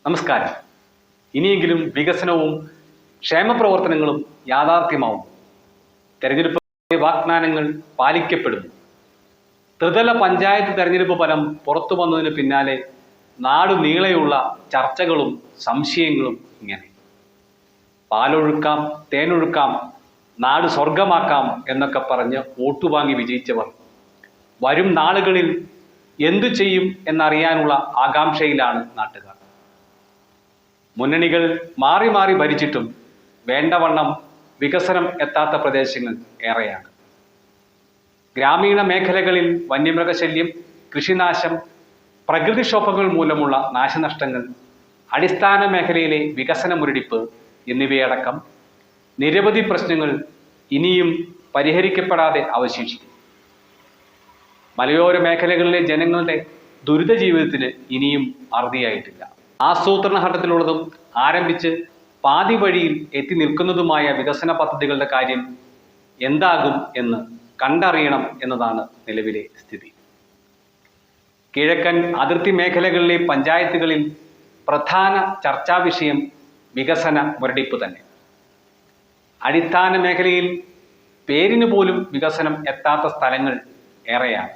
നമസ്കാരം. ഇനിയെങ്കിലും വികസനവും ക്ഷേമപ്രവർത്തനങ്ങളും യാഥാർത്ഥ്യമാവും. തെരഞ്ഞെടുപ്പ് വാഗ്ദാനങ്ങൾ പാലിക്കപ്പെടുന്നു. ത്രിതല പഞ്ചായത്ത് തെരഞ്ഞെടുപ്പ് ഫലം പുറത്തു വന്നതിന് പിന്നാലെ നാടുനീളെയുള്ള ചർച്ചകളും സംശയങ്ങളും ഇങ്ങനെ. പാലൊഴുക്കാം, തേനൊഴുക്കാം, നാട് സ്വർഗമാക്കാം എന്നൊക്കെ പറഞ്ഞ് വോട്ട് വാങ്ങി വിജയിച്ചവർ വരും നാളുകളിൽ എന്തു ചെയ്യും എന്നറിയാനുള്ള ആകാംക്ഷയിലാണ് നാട്ടുകാർ. മുന്നണികൾ മാറി മാറി ഭരിച്ചിട്ടും വേണ്ടവണ്ണം വികസനം എത്താത്ത പ്രദേശങ്ങൾ ഏറെയാണ്. ഗ്രാമീണ മേഖലകളിൽ വന്യമൃഗശല്യം, കൃഷിനാശം, പ്രകൃതിക്ഷോഭങ്ങൾ മൂലമുള്ള നാശനഷ്ടങ്ങൾ, അടിസ്ഥാന മേഖലയിലെ വികസന മുരടിപ്പ് എന്നിവയടക്കം നിരവധി പ്രശ്നങ്ങൾ ഇനിയും പരിഹരിക്കപ്പെടാതെ അവശേഷിക്കും. മലയോര മേഖലകളിലെ ജനങ്ങളുടെ ദുരിത ജീവിതത്തിന് ഇനിയും അറുതിയായിട്ടില്ല. ആസൂത്രണ ഘട്ടത്തിലുള്ളതും ആരംഭിച്ച് പാതി വഴിയിൽ എത്തി നിൽക്കുന്നതുമായ വികസന പദ്ധതികളുടെ കാര്യം എന്താകും എന്ന് കണ്ടറിയണം എന്നതാണ് നിലവിലെ സ്ഥിതി. കിഴക്കൻ അതിർത്തി മേഖലകളിലെ പഞ്ചായത്തുകളിൽ പ്രധാന ചർച്ചാ വിഷയം വികസന മുരടിപ്പ് തന്നെ. അടിസ്ഥാന മേഖലയിൽ പേരിന് പോലും വികസനം എത്താത്ത സ്ഥലങ്ങൾ ഏറെയാണ്.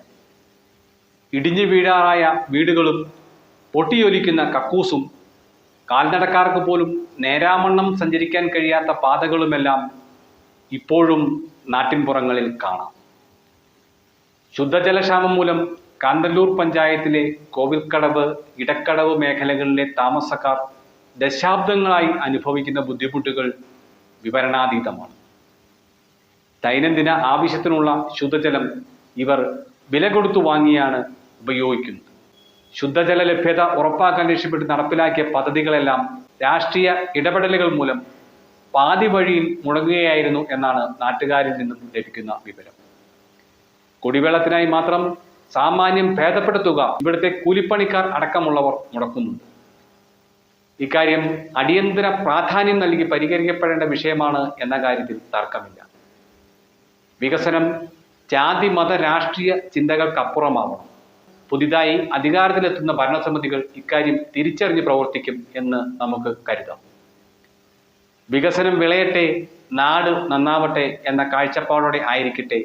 ഇടിഞ്ഞു വീഴാറായ വീടുകളും പൊട്ടിയൊലിക്കുന്ന കക്കൂസും കാൽനടക്കാർക്ക് പോലും നേരാമണ്ണം സഞ്ചരിക്കാൻ കഴിയാത്ത പാതകളുമെല്ലാം ഇപ്പോഴും നാട്ടിൻപുറങ്ങളിൽ കാണാം. ശുദ്ധജലക്ഷാമം മൂലം കാന്തല്ലൂർ പഞ്ചായത്തിലെ കോവിൽക്കടവ്, ഇടക്കടവ് മേഖലകളിലെ താമസക്കാർ ദശാബ്ദങ്ങളായി അനുഭവിക്കുന്ന ബുദ്ധിമുട്ടുകൾ വിവരണാതീതമാണ്. ദൈനംദിന ആവശ്യത്തിനുള്ള ശുദ്ധജലം ഇവർ വില കൊടുത്തു വാങ്ങിയാണ് ഉപയോഗിക്കുന്നത്. ശുദ്ധജല ലഭ്യത ഉറപ്പാക്കാൻ ലക്ഷ്യപ്പെട്ട് നടപ്പിലാക്കിയ പദ്ധതികളെല്ലാം രാഷ്ട്രീയ ഇടപെടലുകൾ മൂലം പാതി വഴിയിൽ മുടങ്ങുകയായിരുന്നു എന്നാണ് നാട്ടുകാരിൽ നിന്നും ലഭിക്കുന്ന വിവരം. കുടിവെള്ളത്തിനായി മാത്രം സാമാന്യം ഭേദപ്പെട്ട തുക ഇവിടുത്തെ കൂലിപ്പണിക്കാർ അടക്കമുള്ളവർ മുടക്കുന്നുണ്ട്. ഇക്കാര്യം അടിയന്തര പ്രാധാന്യം നൽകി പരിഹരിക്കപ്പെടേണ്ട വിഷയമാണ് എന്ന കാര്യത്തിൽ തർക്കമില്ല. വികസനം ജാതി മത രാഷ്ട്രീയ ചിന്തകൾക്കപ്പുറമാവണം. പുതിയതായി അധികാരത്തിലെത്തുന്ന ഭരണസമിതികൾ ഇക്കാര്യം തിരിച്ചറിഞ്ഞ് പ്രവർത്തിക്കും എന്ന് നമുക്ക് കരുതാം. വികസനം വിളയട്ടെ, നാട് നന്നാവട്ടെ എന്ന കാഴ്ചപ്പാടോടെ ആയിരിക്കട്ടെ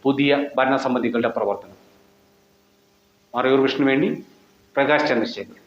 പുതിയ ഭരണസമിതികളുടെ പ്രവർത്തനം. മറയൂർ വിഷ്ണു വേണ്ടി പ്രകാശ് ചന്ദ്രശേഖർ.